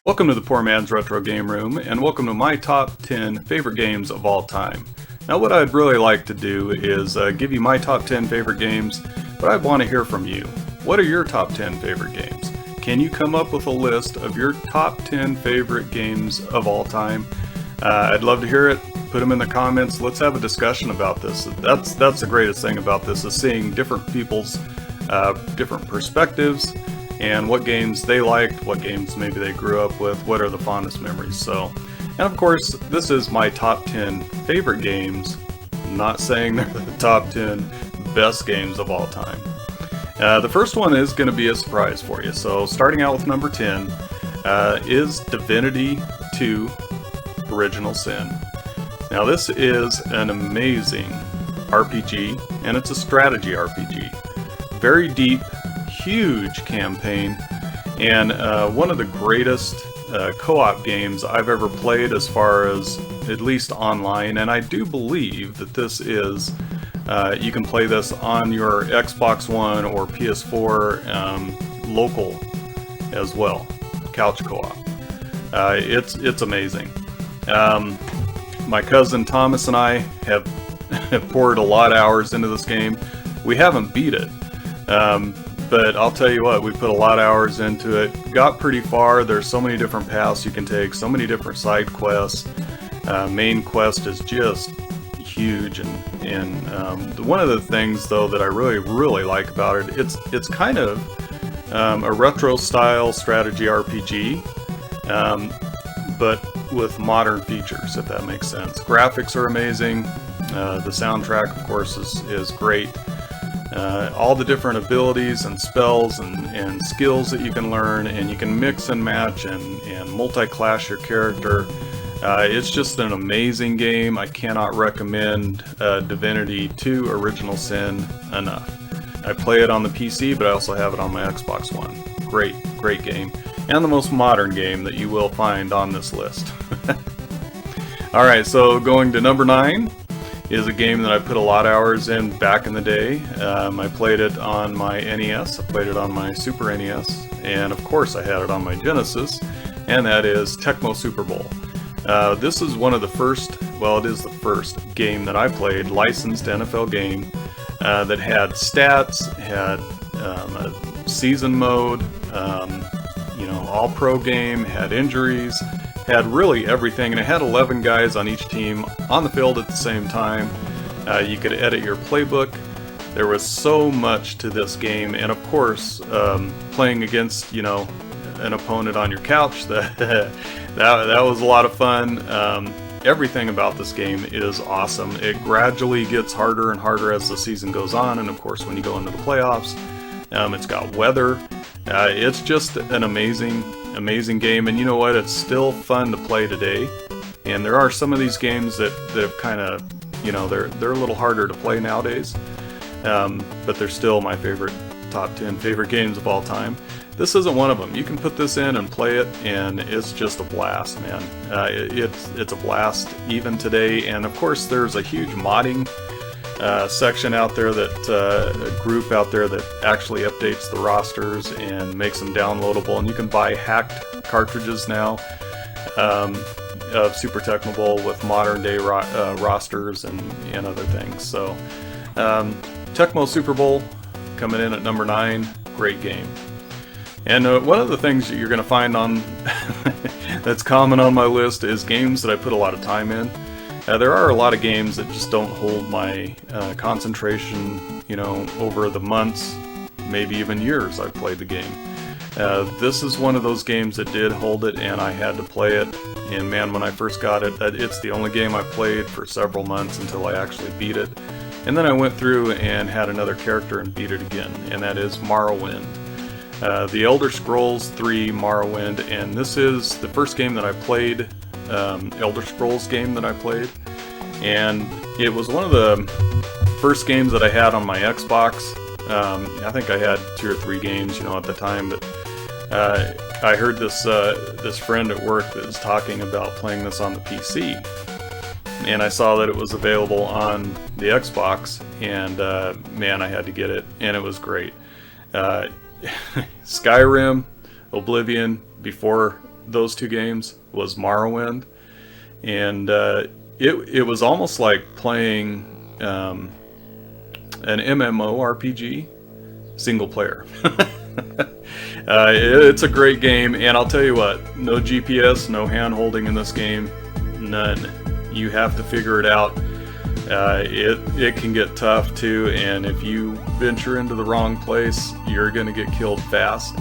Welcome to the Poor Man's Retro Game Room, and welcome to my top 10 favorite games of all time. Now what I'd really like to do is give you my top 10 favorite games, but I want to hear from you. What are your top 10 favorite games? Can you come up with a list of your top 10 favorite games of all time? I'd love to hear it. Put them in the comments. Let's have a discussion about this. That's the greatest thing about this, is seeing different people's different perspectives and what games they liked, what games maybe they grew up with, what are the fondest memories. So, and of course, this is my top 10 favorite games. I'm not saying they're the top 10 best games of all time. The first one is going to be a surprise for you. So starting out with number 10 is Divinity 2 Original Sin. Now this is an amazing RPG, and it's a strategy RPG. Very deep, huge campaign, and one of the greatest co-op games I've ever played, as far as at least online. And I do believe that this is you can play this on your Xbox One or PS4 local as well, couch co-op. It's amazing. My cousin Thomas and I have poured a lot of hours into this game. We haven't beat it. But I'll tell you what, we put a lot of hours into it, got pretty far. There's so many different paths you can take, so many different side quests. Main quest is just huge, and one of the things though that I really like about it, it's kind of a retro style strategy RPG, but with modern features, if that makes sense. Graphics are amazing. The soundtrack, of course, is great. All the different abilities and spells and skills that you can learn, and you can mix and match and multi-class your character. It's just an amazing game. I cannot recommend Divinity 2 Original Sin enough. I play it on the PC, but I also have it on my Xbox One. Great game. And the most modern game that you will find on this list. Alright, so going to number 9 is a game that I put a lot of hours in back in the day. I played it on my NES, I played it on my Super NES, and of course I had it on my Genesis, and that is Tecmo Super Bowl. This is one of the first, well, it is the first game that I played, licensed NFL game, that had stats, had a season mode, all-pro game, had injuries, had really everything, and it had 11 guys on each team on the field at the same time. You could edit your playbook. There was so much to this game, and of course, playing against an opponent on your couch, that was a lot of fun. Everything about this game is awesome. It gradually gets harder and harder as the season goes on, and of course, when you go into the playoffs, it's got weather. It's just an amazing game, and you know what? It's still fun to play today. And there are some of these games that have kind of, they're a little harder to play nowadays, but they're still my top 10 favorite games of all time. This isn't one of them. You can put this in and play it, and it's just a blast, man. It's a blast even today. And of course, there's a huge modding section out there, a group out there that actually updates the rosters and makes them downloadable, and you can buy hacked cartridges now of Super Tecmo Bowl with modern day rosters and other things. So Tecmo Super Bowl coming in at number 9, great game. And one of the things that you're going to find on that's common on my list is games that I put a lot of time in. There are a lot of games that just don't hold my concentration, over the months, maybe even years I've played the game. This is one of those games that did hold it, and I had to play it. And man, when I first got it, it's the only game I played for several months until I actually beat it. And then I went through and had another character and beat it again, and that is Morrowind. The Elder Scrolls 3 Morrowind, and this is the first game that I played, Elder Scrolls game that I played, and it was one of the first games that I had on my Xbox. I think I had 2 or 3 games, at the time, but I heard this friend at work that was talking about playing this on the PC, and I saw that it was available on the Xbox, and man, I had to get it, and it was great. Skyrim, Oblivion, before those two games was Morrowind, and it was almost like playing an MMORPG single player. It's a great game, and I'll tell you what, no GPS, no hand holding in this game, none. You have to figure it out. It can get tough too, and if you venture into the wrong place, you're going to get killed fast.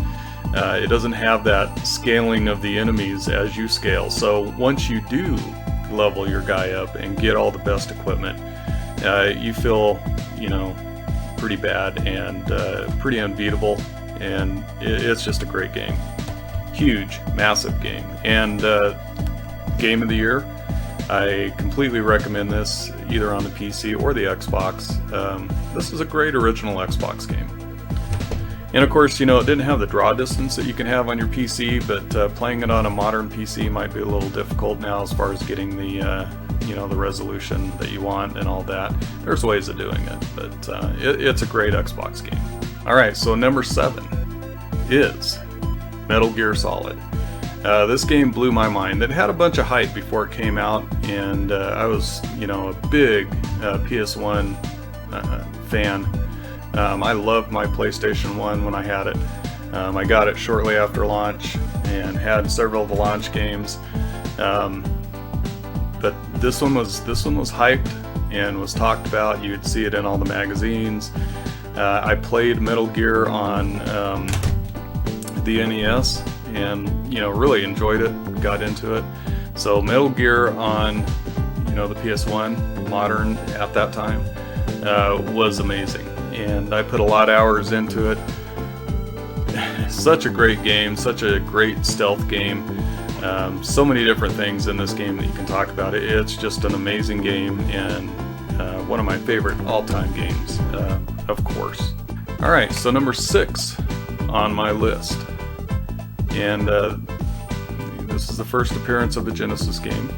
It doesn't have that scaling of the enemies as you scale, so once you do level your guy up and get all the best equipment, you feel, pretty bad and pretty unbeatable, and it's just a great game. Huge, massive game, and game of the year. I completely recommend this either on the PC or the Xbox. This is a great original Xbox game. And of course, it didn't have the draw distance that you can have on your PC, but playing it on a modern PC might be a little difficult now as far as getting the the resolution that you want and all that. There's ways of doing it, but it's a great Xbox game. Alright, so number 7 is Metal Gear Solid. This game blew my mind. It had a bunch of hype before it came out, and I was, a big PS1 fan. I loved my PlayStation 1 when I had it. I got it shortly after launch and had several of the launch games. But this one was hyped and was talked about. You'd see it in all the magazines. I played Metal Gear on the NES and really enjoyed it, got into it. So Metal Gear on the PS1 modern at that time was amazing, and I put a lot of hours into it. Such a great game, such a great stealth game. So many different things in this game that you can talk about. It's just an amazing game, and one of my favorite all-time games, of course. Alright, so number 6 on my list, and this is the first appearance of the Genesis game.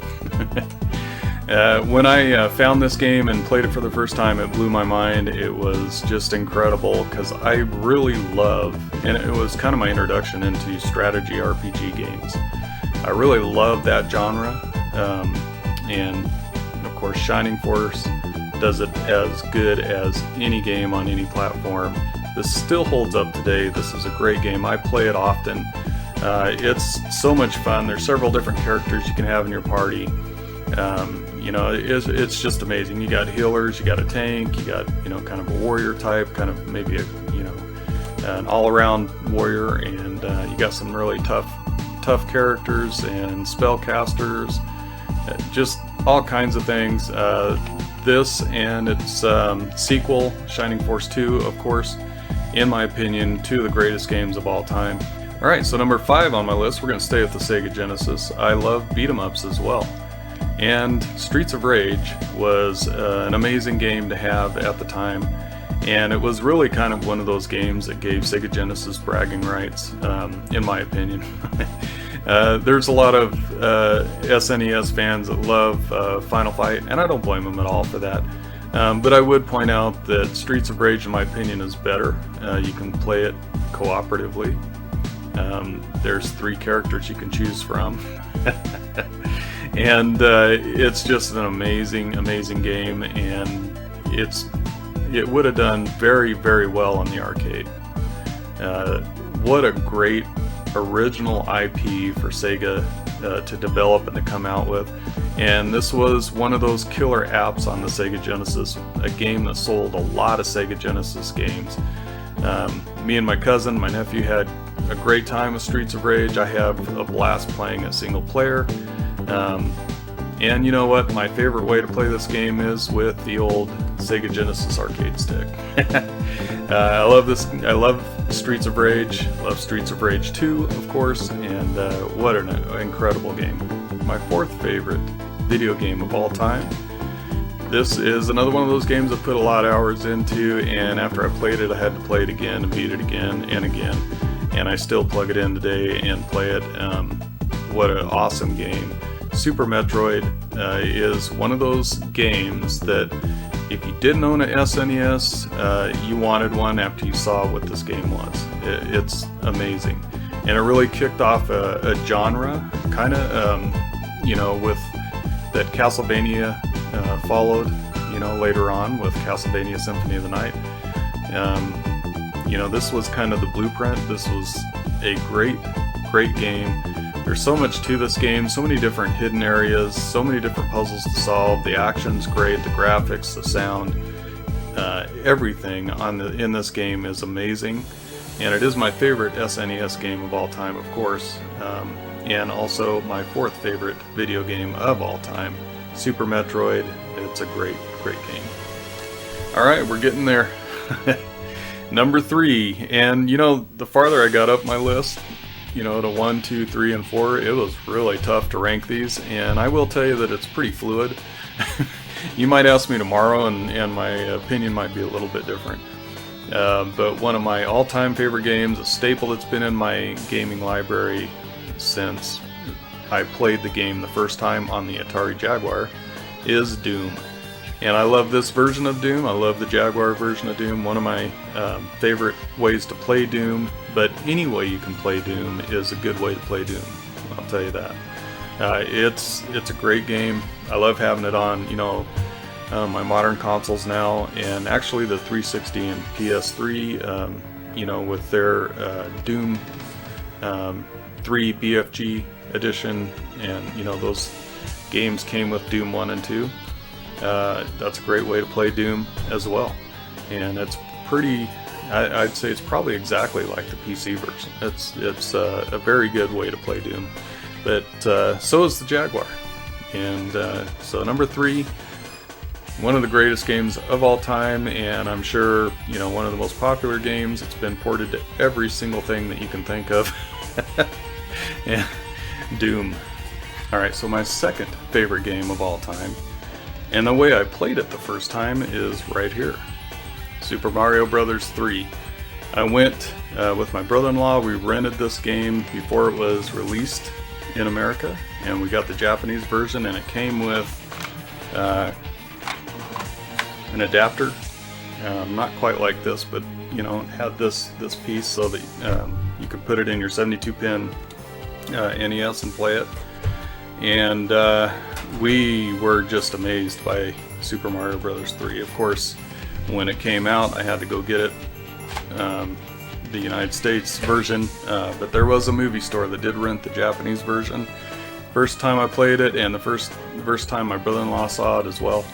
When I found this game and played it for the first time, it blew my mind. It was just incredible because I really love, and it was kind of my introduction into strategy RPG games. I really love that genre, and of course Shining Force does it as good as any game on any platform. This still holds up today. This is a great game. I play it often. It's so much fun. There's several different characters you can have in your party. It's just amazing. You got healers, you got a tank, you got kind of a warrior type, kind of maybe an all-around warrior, and you got some really tough characters and spellcasters, just all kinds of things. This and its sequel, Shining Force 2, of course, in my opinion, two of the greatest games of all time. Alright, so number 5 on my list, we're going to stay with the Sega Genesis. I love beat-em-ups as well. And Streets of Rage was an amazing game to have at the time. And it was really kind of one of those games that gave Sega Genesis bragging rights, in my opinion. There's a lot of SNES fans that love Final Fight, and I don't blame them at all for that. But I would point out that Streets of Rage, in my opinion, is better. You can play it cooperatively. There's 3 characters you can choose from. And it's just an amazing game, and it would have done very, very well on the arcade. What a great original IP for Sega to develop and to come out with. And this was one of those killer apps on the Sega Genesis, a game that sold a lot of Sega Genesis games. Me and my cousin, my nephew, had a great time with Streets of Rage. I have a blast playing it single player. And you know what? My favorite way to play this game is with the old Sega Genesis arcade stick. I love this. I love Streets of Rage. Love Streets of Rage 2, of course. And what an incredible game. My 4th favorite video game of all time. This is another one of those games I put a lot of hours into, and after I played it, I had to play it again and beat it again and again. And I still plug it in today and play it. What an awesome game. Super Metroid is one of those games that if you didn't own an SNES, you wanted one after you saw what this game was. It's amazing. and it really kicked off a genre, kind of, with that Castlevania followed, later on with Castlevania Symphony of the Night. This was kind of the blueprint. This was a great game. There's so much to this game, so many different hidden areas, so many different puzzles to solve. The action's great, the graphics, the sound, everything in this game is amazing. And it is my favorite SNES game of all time, of course, and also my fourth favorite video game of all time, Super Metroid. It's a great game. Alright, we're getting there. Number 3, and the farther I got up my list, to 1, 2, 3, and 4, it was really tough to rank these, and I will tell you that it's pretty fluid. You might ask me tomorrow, and my opinion might be a little bit different. But one of my all-time favorite games, a staple that's been in my gaming library since I played the game the first time on the Atari Jaguar, is Doom. And I love this version of Doom. I love the Jaguar version of Doom. One of my favorite ways to play Doom, but any way you can play Doom is a good way to play Doom. I'll tell you that. It's a great game. I love having it on, my modern consoles now, and actually the 360 and PS3, with their Doom 3 BFG edition, and those games came with Doom 1 and 2. That's a great way to play Doom as well, and it's pretty. I'd say it's probably exactly like the PC version. It's a very good way to play Doom, but so is the Jaguar. And so number 3, one of the greatest games of all time, and I'm sure one of the most popular games. It's been ported to every single thing that you can think of. Yeah, Doom. All right, so my second favorite game of all time, and the way I played it the first time, is right here. Super Mario Bros. 3. I went with my brother-in-law. We rented this game before it was released in America, and we got the Japanese version, and it came with an adapter. Not quite like this, but it had this piece so that you could put it in your 72-pin NES and play it. And we were just amazed by Super Mario Bros. 3. Of course, when it came out, I had to go get it, the United States version, but there was a movie store that did rent the Japanese version. First time I played it, and the first time my brother-in-law saw it as well,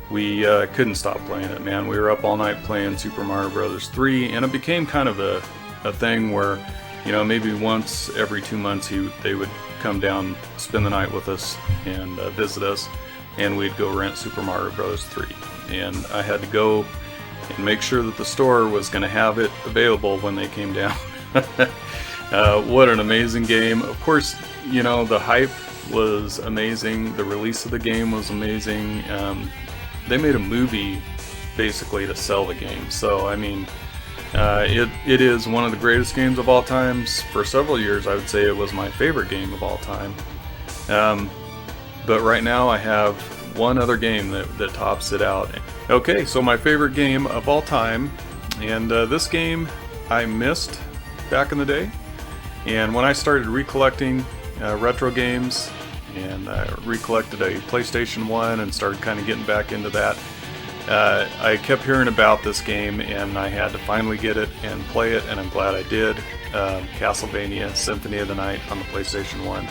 we couldn't stop playing it, man. We were up all night playing Super Mario Bros. 3, and it became kind of a thing where, maybe once every 2 months they would come down, spend the night with us, and visit us, and we'd go rent Super Mario Bros. 3. And I had to go and make sure that the store was going to have it available when they came down. What an amazing game. Of course, the hype was amazing. The release of the game was amazing. They made a movie basically to sell the game. So, I mean, it is one of the greatest games of all time. For several years, I would say it was my favorite game of all time. But right now, I have one other game that tops it out. Okay, so my favorite game of all time, and this game I missed back in the day. And when I started recollecting retro games, and I recollected a PlayStation 1 and started kind of getting back into that, I kept hearing about this game, and I had to finally get it and play it, and I'm glad I did. Castlevania Symphony of the Night on the PlayStation 1.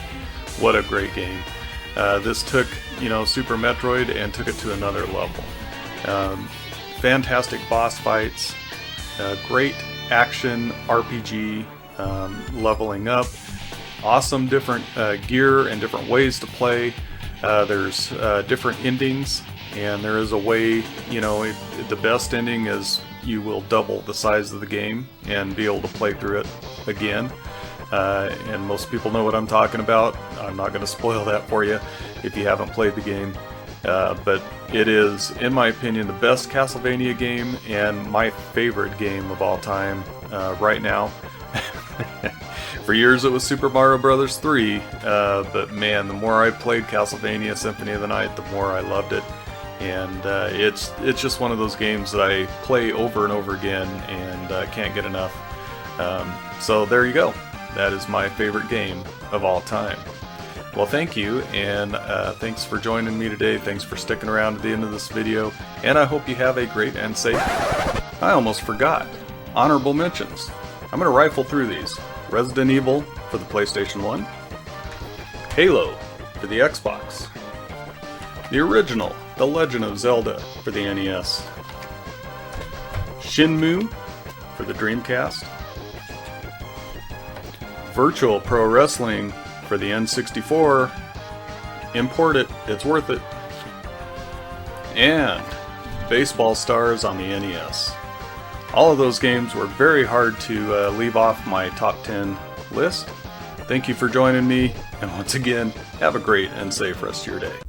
What a great game. This took, Super Metroid and took it to another level. Fantastic boss fights, great action RPG, leveling up, awesome different gear and different ways to play. There's different endings, and there is a way, the best ending is you will double the size of the game and be able to play through it again. And most people know what I'm talking about. I'm not going to spoil that for you if you haven't played the game. But it is, in my opinion, the best Castlevania game and my favorite game of all time right now. For years it was Super Mario Bros. 3, but man, the more I played Castlevania Symphony of the Night, the more I loved it. And it's just one of those games that I play over and over again and can't get enough. So there you go. that is my favorite game of all time. Well, thank you, and thanks for joining me today. Thanks for sticking around to the end of this video, and I hope you have a great and safe... I almost forgot. Honorable mentions. I'm going to rifle through these. Resident Evil for the PlayStation 1. Halo for the Xbox. The original, The Legend of Zelda for the NES. Shenmue for the Dreamcast. Virtual Pro Wrestling for the N64. Import it, it's worth it. And Baseball Stars on the NES. All of those games were very hard to leave off my top 10 list. Thank you for joining me, and once again, have a great and safe rest of your day.